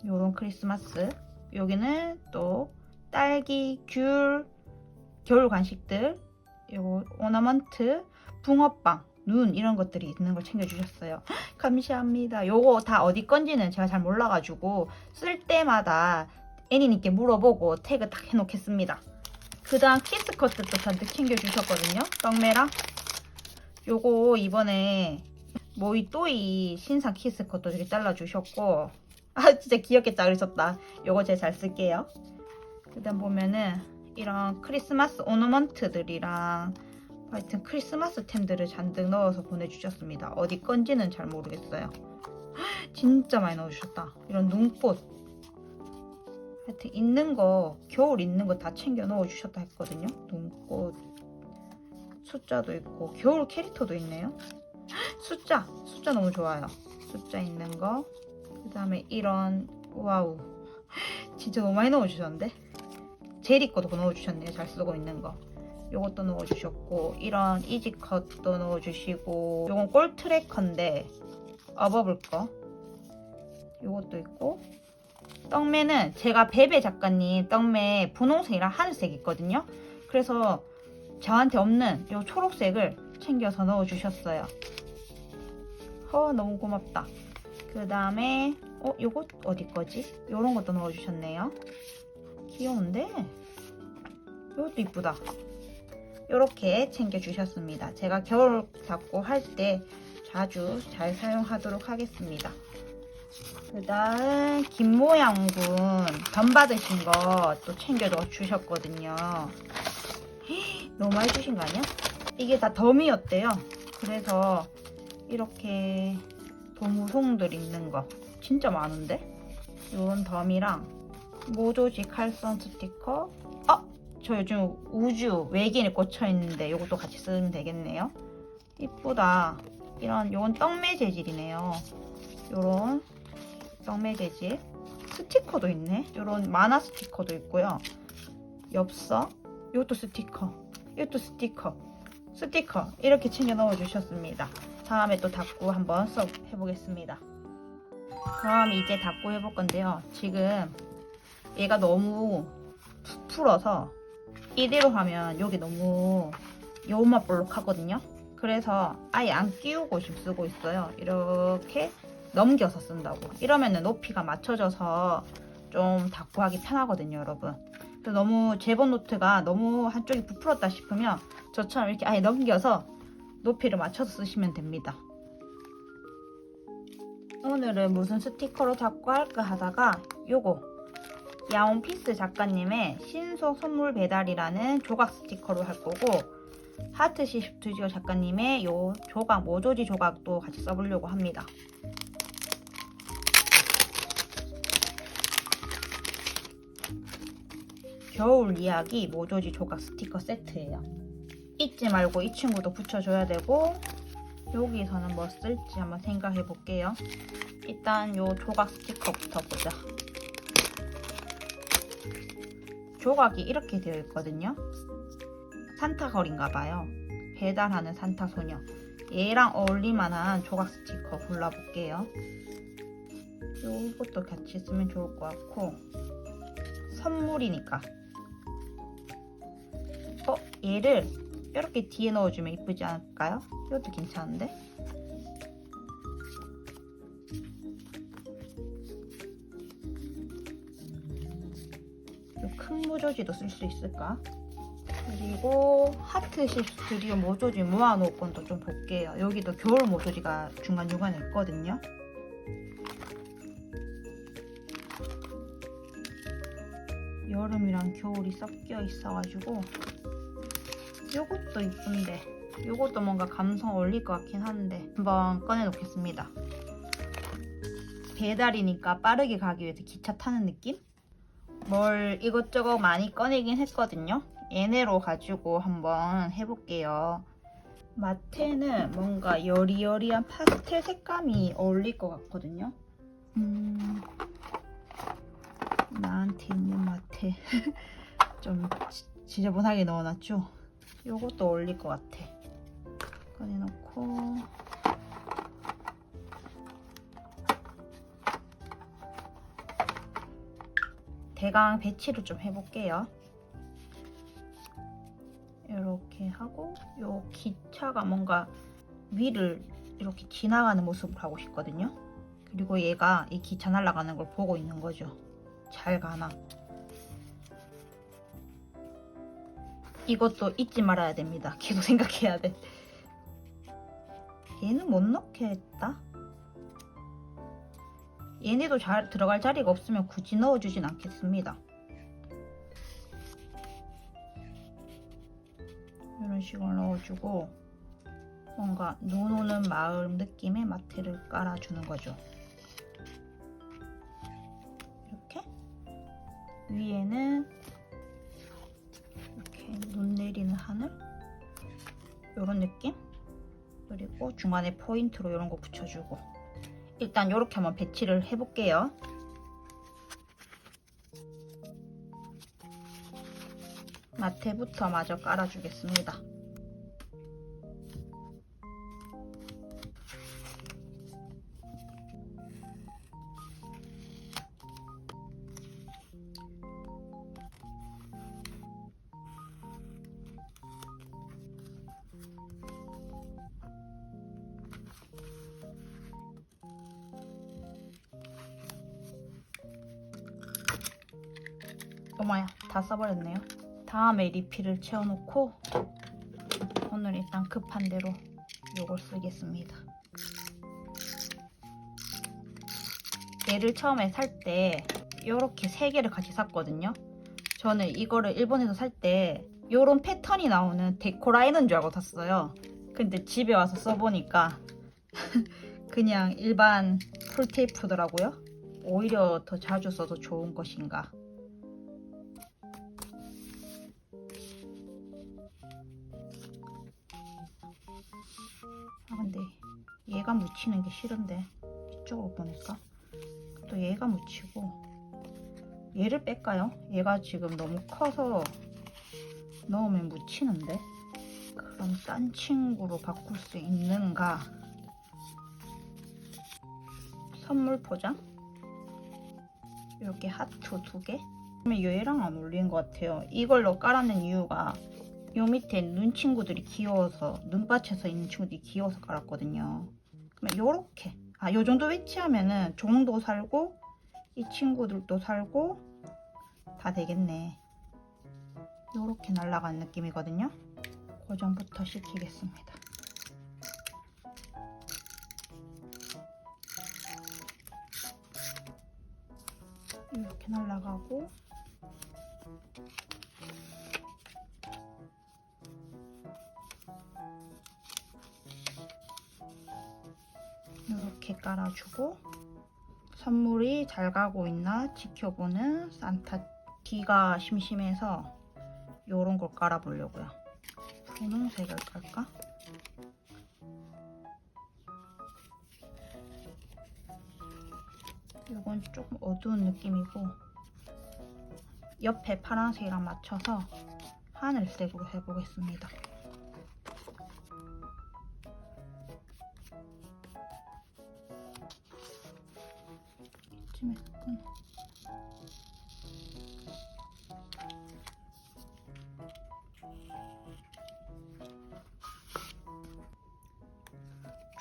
요런 크리스마스. 여기는 또 딸기, 귤, 겨울 간식들, 요거 오너먼트, 붕어빵, 눈 이런 것들이 있는 걸 챙겨주셨어요. 감사합니다. 요거 다 어디 건지는 제가 잘 몰라가지고 쓸 때마다 애니님께 물어보고 태그 딱 해놓겠습니다. 그 다음 키스커트도 잔뜩 챙겨주셨거든요. 떡메랑. 요거 이번에 모이또이 신상 키스커트 이렇게 잘라주셨고, 진짜 귀엽게 자르셨다. 요거 제가 잘 쓸게요. 그 다음 보면은 이런 크리스마스 오너먼트들이랑 하여튼 크리스마스 템들을 잔뜩 넣어서 보내주셨습니다. 어디 건지는 잘 모르겠어요. 진짜 많이 넣어주셨다. 이런 눈꽃, 하여튼 있는 거, 겨울 있는 거 다 챙겨 넣어주셨다 했거든요. 눈꽃, 숫자도 있고, 겨울 캐릭터도 있네요. 숫자 너무 좋아요. 숫자 있는 거. 그 다음에 이런, 와우, 진짜 너무 많이 넣어주셨는데? 제리 거도 넣어주셨네요. 잘 쓰고 있는 거. 요것도 넣어주셨고, 이런 이지컷도 넣어주시고, 요건 꼴 트래커인데 어버블 거 요것도 있고, 떡매는 제가 베베 작가님 떡매 분홍색이랑 하늘색 있거든요. 그래서 저한테 없는 요 초록색을 챙겨서 넣어주셨어요. 너무 고맙다. 그 다음에 요거 어디 거지? 요런 것도 넣어주셨네요. 귀여운데? 요것도 이쁘다. 요렇게 챙겨주셨습니다. 제가 겨울 닦고 할 때 자주 잘 사용하도록 하겠습니다. 그 다음 김모양군 덤 받으신 거 또 챙겨 주셨거든요. 너무 많이 주신 거 아니야? 이게 다 덤이었대요. 그래서 이렇게 도무송들 있는 거 진짜 많은데? 이런 덤이랑 모조지 칼선 스티커. 저 요즘 우주 외계인에 꽂혀있는데 이것도 같이 쓰면 되겠네요. 이쁘다. 요건 떡매 재질이네요. 요런 떡매 재질. 스티커도 있네. 요런 만화 스티커도 있고요. 엽서. 이것도 스티커. 이것도 스티커. 이렇게 챙겨 넣어주셨습니다. 다음에 또 닦고 한번 써 해보겠습니다. 그럼 이제 닦고 해볼 건데요. 지금 얘가 너무 부풀어서 이대로 하면 여기 너무 여운맛 볼록하거든요. 그래서 아예 안 끼우고 지금 쓰고 있어요. 이렇게 넘겨서 쓴다고. 이러면은 높이가 맞춰져서 좀 닦고 하기 편하거든요, 여러분. 그래서 너무 제본 노트가 너무 한쪽이 부풀었다 싶으면 저처럼 이렇게 아예 넘겨서 높이를 맞춰서 쓰시면 됩니다. 오늘은 무슨 스티커로 닦고 할까 하다가 요거 야옹피스 작가님의 신속 선물 배달이라는 조각 스티커로 할 거고, 하트시 스튜디오 작가님의 요 조각 모조지 조각도 같이 써보려고 합니다. 겨울 이야기 모조지 조각 스티커 세트예요. 잊지 말고 이 친구도 붙여줘야 되고, 여기서는 뭐 쓸지 한번 생각해 볼게요. 일단 요 조각 스티커부터 보자. 조각이 이렇게 되어 있거든요. 산타걸인가봐요. 배달하는 산타소녀. 얘랑 어울릴만한 조각 스티커 골라볼게요. 요것도 같이 쓰면 좋을 것 같고, 선물이니까. 얘를 이렇게 뒤에 넣어주면 이쁘지 않을까요? 이것도 괜찮은데? 큰 모조지도 쓸 수 있을까? 그리고 하트시 스튜디오 모조지 모아놓을 건도 좀 볼게요. 여기도 겨울 모조지가 중간중간에 있거든요. 여름이랑 겨울이 섞여 있어가지고 요것도 이쁜데, 요것도 뭔가 감성 어울릴 것 같긴 한데 한번 꺼내 놓겠습니다. 배달이니까 빠르게 가기 위해서 기차 타는 느낌? 뭘 이것저것 많이 꺼내긴 했거든요. 얘네로 가지고 한번 해볼게요. 마테는 뭔가 여리여리한 파스텔 색감이 어울릴 것 같거든요. 나한테 있는 마테 좀 지저분하게 넣어놨죠? 요것도 어울릴 것 같아. 꺼내놓고 대강 배치를 좀 해볼게요. 이렇게 하고, 요 기차가 뭔가 위를 이렇게 지나가는 모습을 하고 싶거든요. 그리고 얘가 이 기차 날아가는 걸 보고 있는 거죠. 잘 가나. 이것도 잊지 말아야 됩니다. 계속 생각해야 돼. 얘는 못 넣겠다. 얘네도 잘 들어갈 자리가 없으면 굳이 넣어주진 않겠습니다. 이런 식으로 넣어주고 뭔가 눈 오는 마을 느낌의 마테를 깔아주는 거죠. 이렇게 위에는 이렇게 눈 내리는 하늘, 이런 느낌. 그리고 중간에 포인트로 이런 거 붙여주고. 일단 이렇게 한번 배치를 해볼게요. 마테부터 마저 깔아주겠습니다. 어머야, 다 써버렸네요. 다음에 리필을 채워놓고 오늘 일단 급한 대로 요걸 쓰겠습니다. 얘를 처음에 살 때 이렇게 3개를 같이 샀거든요. 저는 이거를 일본에서 살 때 요런 패턴이 나오는 데코라이너인 줄 알고 샀어요. 근데 집에 와서 써보니까 그냥 일반 풀테이프더라고요. 오히려 더 자주 써도 좋은 것인가. 아 근데 얘가 묻히는 게 싫은데 이쪽으로 보니까 또 얘가 묻히고, 얘를 뺄까요? 얘가 지금 너무 커서 넣으면 묻히는데. 그럼 딴 친구로 바꿀 수 있는가? 선물 포장? 이렇게 하트 2개? 그러면 얘랑 안 어울리는 것 같아요. 이걸로 깔아낸 이유가 요 밑에 눈 친구들이 귀여워서, 눈밭에서 있는 친구들이 귀여워서 깔았거든요. 그러면 요렇게, 요 정도 위치하면은 종도 살고 이 친구들도 살고 다 되겠네. 요렇게 날아가는 느낌이거든요. 고정부터 시키겠습니다. 이렇게 날아가고, 이렇게 깔아주고, 선물이 잘 가고 있나 지켜보는 산타. 뒤가 심심해서 요런 걸 깔아보려고요. 분홍색을 깔까? 요건 조금 어두운 느낌이고, 옆에 파란색이랑 맞춰서 하늘색으로 해보겠습니다. 이쯤에서 끊어.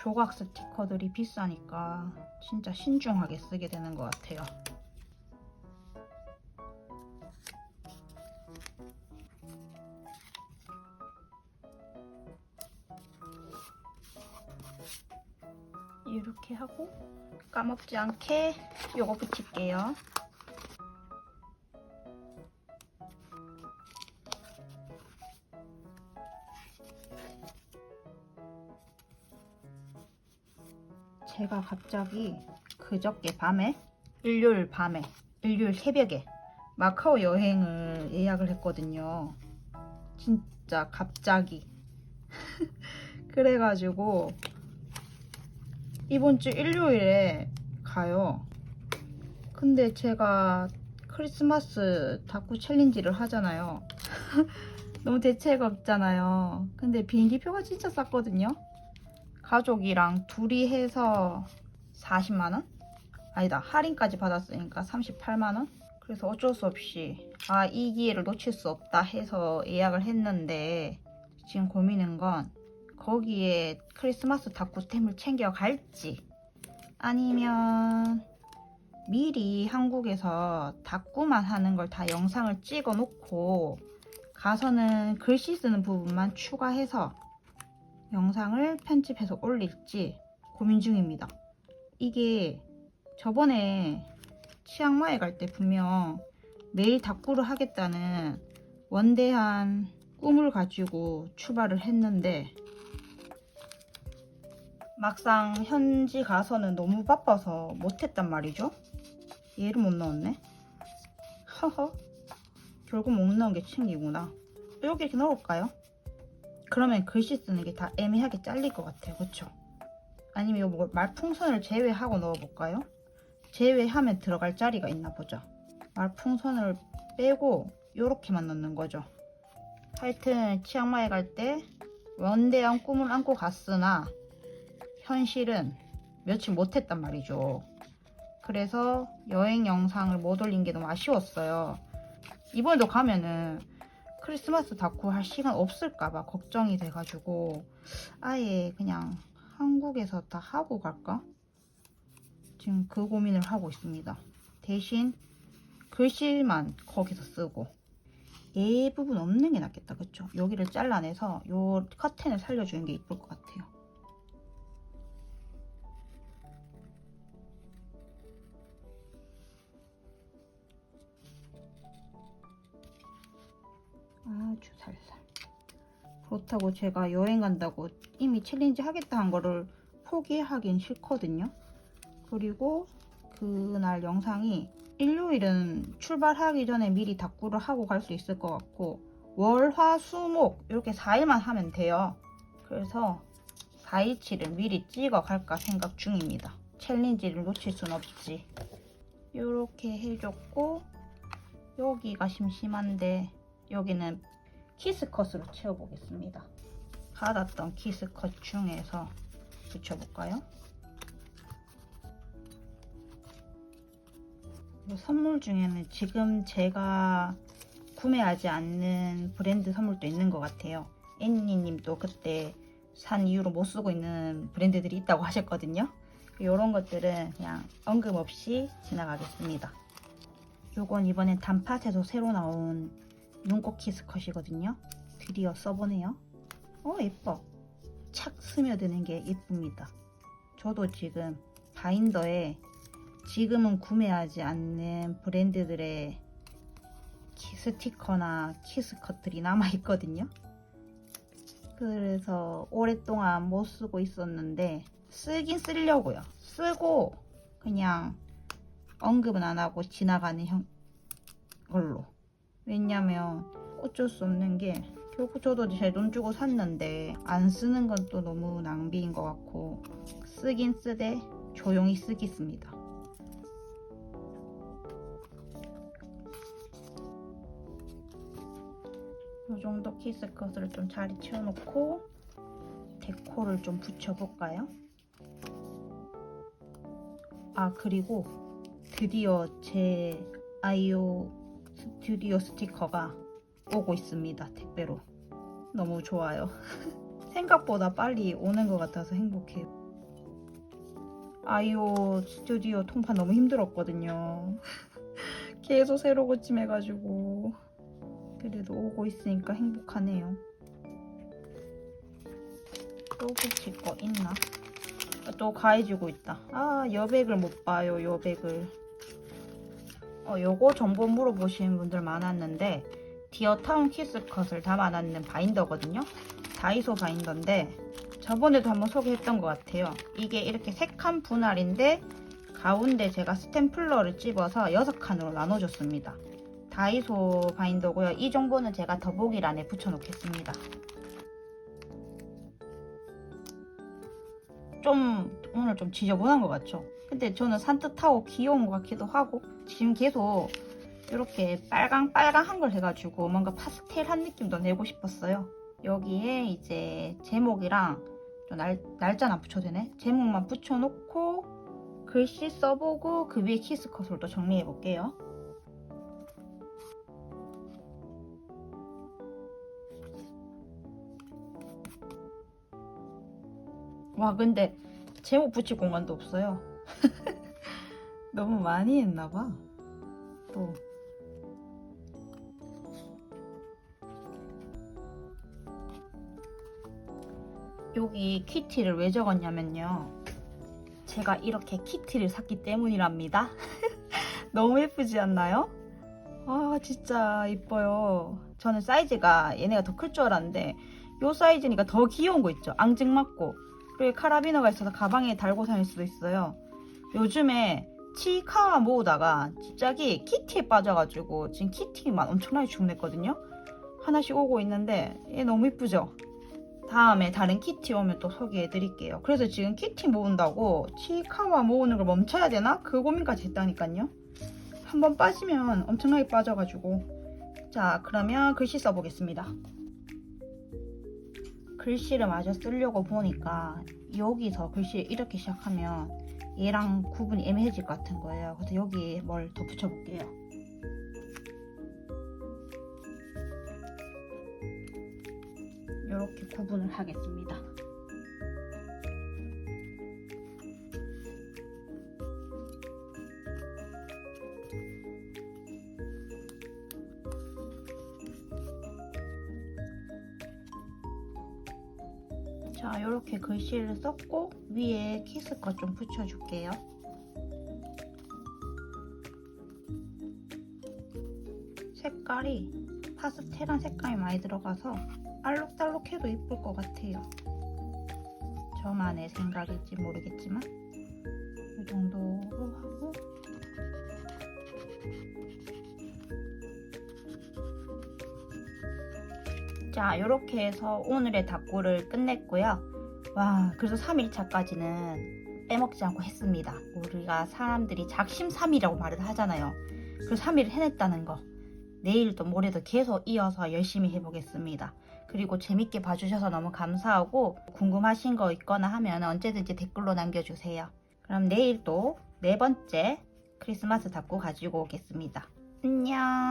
조각 스티커들이 비싸니까 진짜 신중하게 쓰게 되는 것 같아요. 이렇게 하고 까먹지 않게 요거 붙일게요. 제가 갑자기 그저께 밤에, 일요일 새벽에 마카오 여행을 예약을 했거든요. 진짜 갑자기. 그래가지고 이번 주 일요일에 가요. 근데 제가 크리스마스 다쿠 챌린지를 하잖아요. 너무 대체가 없잖아요. 근데 비행기표가 진짜 쌌거든요. 가족이랑 둘이 해서 40만원? 아니다, 할인까지 받았으니까 38만원? 그래서 어쩔 수 없이 이 기회를 놓칠 수 없다 해서 예약을 했는데, 지금 고민인 건 거기에 크리스마스 다쿠템을 챙겨 갈지, 아니면 미리 한국에서 다쿠만 하는 걸 다 영상을 찍어 놓고 가서는 글씨 쓰는 부분만 추가해서 영상을 편집해서 올릴지 고민 중입니다. 이게 저번에 치앙마이 갈 때 분명 매일 다쿠를 하겠다는 원대한 꿈을 가지고 출발을 했는데, 막상 현지 가서는 너무 바빠서 못했단 말이죠. 얘를 못 넣었네. 허허. 결국 못 넣은 게 챙기구나. 여기 이렇게 넣을까요? 그러면 글씨 쓰는 게 다 애매하게 잘릴 것 같아요. 그쵸? 아니면 이거 말풍선을 제외하고 넣어볼까요? 제외하면 들어갈 자리가 있나 보죠. 말풍선을 빼고 요렇게만 넣는 거죠. 하여튼 치앙마이 갈 때 원대한 꿈을 안고 갔으나 현실은 며칠 못했단 말이죠. 그래서 여행 영상을 못 올린 게 너무 아쉬웠어요. 이번에도 가면은 크리스마스 다쿠 할 시간 없을까봐 걱정이 돼가지고 아예 그냥 한국에서 다 하고 갈까? 지금 그 고민을 하고 있습니다. 대신 글씨만 거기서 쓰고 얘 부분 없는 게 낫겠다. 그쵸? 여기를 잘라내서 요 커튼을 살려주는 게 이쁠 것 같아요. 아주 살살. 그렇다고 제가 여행 간다고 이미 챌린지 하겠다 한 거를 포기하긴 싫거든요. 그리고 그날 영상이 일요일은 출발하기 전에 미리 다꾸를 하고 갈 수 있을 것 같고, 월, 화, 수, 목 이렇게 4일만 하면 돼요. 그래서 4일치를 미리 찍어 갈까 생각 중입니다. 챌린지를 놓칠 순 없지. 이렇게 해줬고, 여기가 심심한데 여기는 키스컷으로 채워보겠습니다. 받았던 키스컷 중에서 붙여볼까요? 선물 중에는 지금 제가 구매하지 않는 브랜드 선물도 있는 것 같아요. 애니님도 그때 산 이후로 못 쓰고 있는 브랜드들이 있다고 하셨거든요. 이런 것들은 그냥 언급 없이 지나가겠습니다. 요건 이번엔 단팥에서 새로 나온 눈꽃 키스컷이거든요. 드디어 써보네요. 예뻐. 착 스며드는 게 예쁩니다. 저도 지금 바인더에 지금은 구매하지 않는 브랜드들의 스티커나 키스컷들이 남아있거든요. 그래서 오랫동안 못 쓰고 있었는데 쓰긴 쓰려고요. 쓰고 그냥 언급은 안 하고 지나가는 걸로. 왜냐면 어쩔 수 없는 게 결국 저도 제 돈 주고 샀는데 안 쓰는 건 또 너무 낭비인 것 같고, 쓰긴 쓰되 조용히 쓰겠습니다. 이 정도 키스컷을 좀 자리 채워놓고 데코를 좀 붙여볼까요? 그리고 드디어 제 아이오 스튜디오 스티커가 오고 있습니다. 택배로. 너무 좋아요. 생각보다 빨리 오는 것 같아서 행복해요. 아이오 스튜디오 통판 너무 힘들었거든요. 계속 새로 고침해가지고. 그래도 오고 있으니까 행복하네요. 또 붙일 거 있나? 또 가해지고 있다. 여백을 못 봐요. 여백을. 요거 정보 물어보시는 분들 많았는데, 디어타운 키스컷을 담아놨는 바인더거든요. 다이소 바인더인데 저번에도 한번 소개했던 것 같아요. 이게 이렇게 3칸 분할인데 가운데 제가 스탬플러를 집어서 6칸으로 나눠줬습니다. 다이소 바인더고요. 이 정보는 제가 더보기란에 붙여놓겠습니다. 오늘 좀 지저분한 것 같죠? 근데 저는 산뜻하고 귀여운 것 같기도 하고, 지금 계속 이렇게 빨강빨강한 걸 해가지고 뭔가 파스텔한 느낌도 내고 싶었어요. 여기에 이제 제목이랑 날짜는 안 붙여도 되네. 제목만 붙여놓고 글씨 써보고 그 위에 키스컷으로 또 정리해볼게요. 와, 근데 제목 붙일 공간도 없어요. 너무 많이 했나봐. 또 여기 키티를 왜 적었냐면요, 제가 이렇게 키티를 샀기 때문이랍니다. 너무 예쁘지 않나요? 진짜 이뻐요. 저는 사이즈가 얘네가 더 클 줄 알았는데 요 사이즈니까 더 귀여운 거 있죠. 앙증맞고, 그리고 카라비너가 있어서 가방에 달고 다닐 수도 있어요. 요즘에 치카와 모으다가 갑자기 키티에 빠져가지고 지금 키티만 엄청나게 주문했거든요. 하나씩 오고 있는데 얘 너무 이쁘죠? 다음에 다른 키티 오면 또 소개해드릴게요. 그래서 지금 키티 모은다고 치카와 모으는 걸 멈춰야 되나? 그 고민까지 했다니까요. 한번 빠지면 엄청나게 빠져가지고. 자, 그러면 글씨 써보겠습니다. 글씨를 마저 쓰려고 보니까 여기서 글씨를 이렇게 시작하면 얘랑 구분이 애매해질 것 같은 거예요. 그래서 여기에 뭘 더 붙여볼게요. 이렇게 구분을 하겠습니다. 자, 이렇게 글씨를 썼고 위에 키스컷 좀 붙여줄게요. 색깔이 파스텔한 색감이 많이 들어가서 알록달록해도 예쁠 것 같아요. 저만의 생각일지 모르겠지만 이 정도로 하고 자, 이렇게 해서 오늘의 다꾸를 끝냈고요. 와, 그래서 3일차까지는 빼먹지 않고 했습니다. 우리가 사람들이 작심삼일이라고 말을 하잖아요. 그 3일을 해냈다는 거. 내일도 모레도 계속 이어서 열심히 해보겠습니다. 그리고 재밌게 봐주셔서 너무 감사하고 궁금하신 거 있거나 하면 언제든지 댓글로 남겨주세요. 그럼 내일 또 4번째 크리스마스 다꾸 가지고 오겠습니다. 안녕.